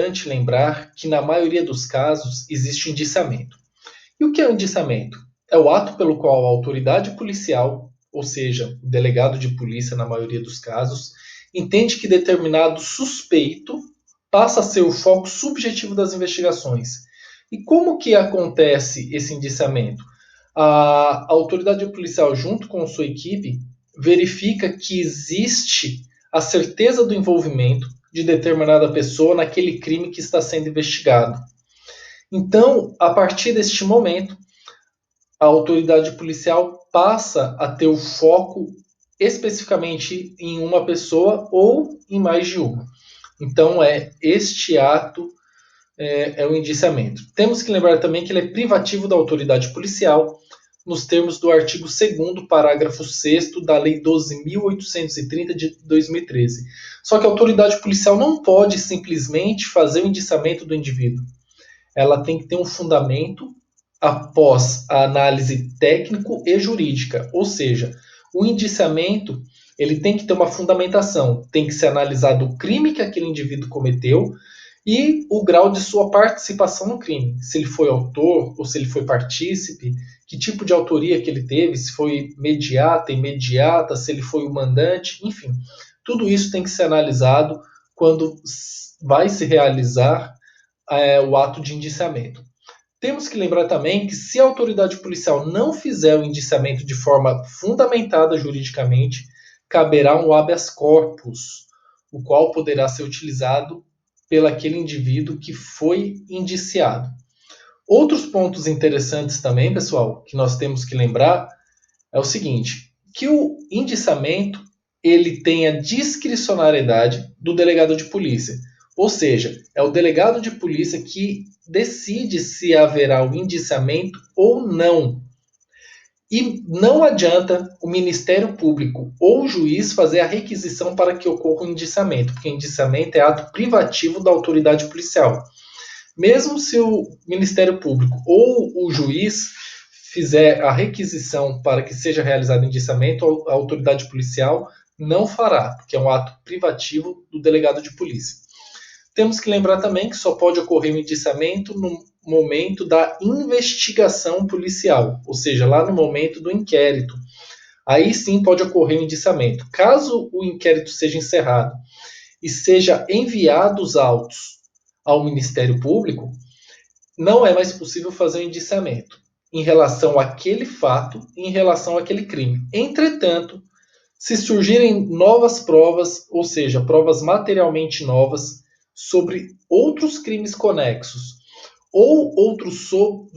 importante lembrar que, na maioria dos casos, existe indiciamento. E o que é o indiciamento? É o ato pelo qual a autoridade policial, ou seja, o delegado de polícia, na maioria dos casos, entende que determinado suspeito passa a ser o foco subjetivo das investigações. E como que acontece esse indiciamento? A autoridade policial, junto com sua equipe, verifica que existe a certeza do envolvimento de determinada pessoa naquele crime que está sendo investigado. Então, a partir deste momento, a autoridade policial passa a ter o foco especificamente em uma pessoa ou em mais de uma. Então, este ato é o indiciamento. Temos que lembrar também que ele é privativo da autoridade policial, nos termos do artigo 2º, parágrafo 6º da Lei 12.830 de 2013. Só que a autoridade policial não pode simplesmente fazer o indiciamento do indivíduo. Ela tem que ter um fundamento após a análise técnico e jurídica, ou seja, o indiciamento ele tem que ter uma fundamentação, tem que ser analisado o crime que aquele indivíduo cometeu e o grau de sua participação no crime, se ele foi autor ou se ele foi partícipe, que tipo de autoria que ele teve, se foi mediata, imediata, se ele foi o mandante, enfim, tudo isso tem que ser analisado quando vai se realizar o ato de indiciamento. Temos que lembrar também que se a autoridade policial não fizer o indiciamento de forma fundamentada juridicamente, caberá um habeas corpus, o qual poderá ser utilizado pelaquele indivíduo que foi indiciado. Outros pontos interessantes também, pessoal, que nós temos que lembrar é o seguinte, que o indiciamento ele tem a discricionariedade do delegado de polícia. Ou seja, é o delegado de polícia que decide se haverá o indiciamento ou não. E não adianta o Ministério Público ou o juiz fazer a requisição para que ocorra o indiciamento, porque indiciamento é ato privativo da autoridade policial. Mesmo se o Ministério Público ou o juiz fizer a requisição para que seja realizado o indiciamento, a autoridade policial não fará, porque é um ato privativo do delegado de polícia. Temos que lembrar também que só pode ocorrer o indiciamento no momento da investigação policial, ou seja, lá no momento do inquérito. Aí sim pode ocorrer o indiciamento. Caso o inquérito seja encerrado e seja enviado os autos ao Ministério Público, não é mais possível fazer o indiciamento em relação àquele fato, em relação àquele crime. Entretanto, se surgirem novas provas, ou seja, provas materialmente novas, sobre outros crimes conexos ou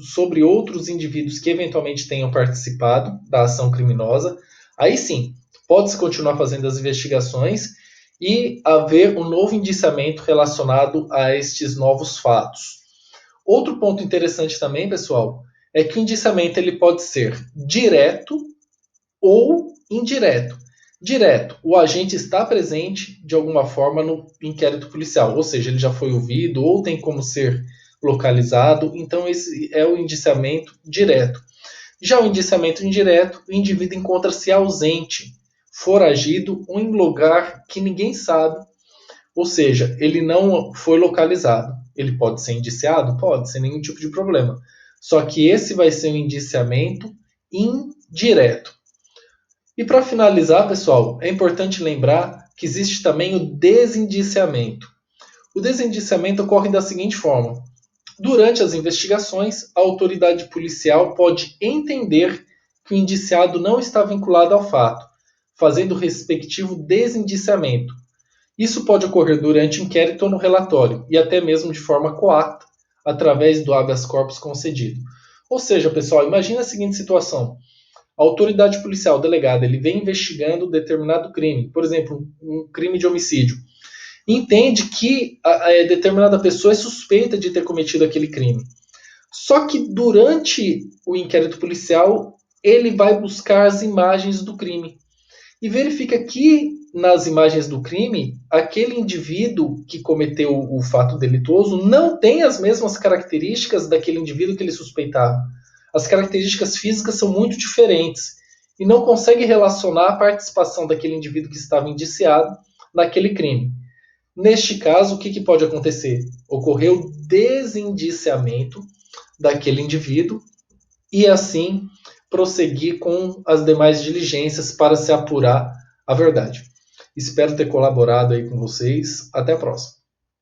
sobre outros indivíduos que eventualmente tenham participado da ação criminosa, aí sim, pode-se continuar fazendo as investigações e haver um novo indiciamento relacionado a estes novos fatos. Outro ponto interessante também, pessoal, é que o indiciamento ele pode ser direto ou indireto. Direto, o agente está presente de alguma forma no inquérito policial, ou seja, ele já foi ouvido ou tem como ser localizado, então esse é o indiciamento direto. Já o indiciamento indireto, o indivíduo encontra-se ausente, foragido ou em lugar que ninguém sabe, ou seja, ele não foi localizado. Ele pode ser indiciado? Pode, sem nenhum tipo de problema. Só que esse vai ser um indiciamento indireto. E para finalizar, pessoal, é importante lembrar que existe também o desindiciamento. O desindiciamento ocorre da seguinte forma: durante as investigações, a autoridade policial pode entender que o indiciado não está vinculado ao fato, fazendo o respectivo desindiciamento. Isso pode ocorrer durante o inquérito ou no relatório, e até mesmo de forma coata, através do habeas corpus concedido. Ou seja, pessoal, imagine a seguinte situação. A autoridade policial, o delegado, ele vem investigando determinado crime, por exemplo, um crime de homicídio. Entende que determinada pessoa é suspeita de ter cometido aquele crime. Só que durante o inquérito policial, ele vai buscar as imagens do crime. E verifica que, nas imagens do crime, aquele indivíduo que cometeu o fato delituoso não tem as mesmas características daquele indivíduo que ele suspeitava. As características físicas são muito diferentes e não consegue relacionar a participação daquele indivíduo que estava indiciado naquele crime. Neste caso, o que pode acontecer? Ocorreu desindiciamento daquele indivíduo e assim prosseguir com as demais diligências para se apurar a verdade. Espero ter colaborado aí com vocês. Até a próxima.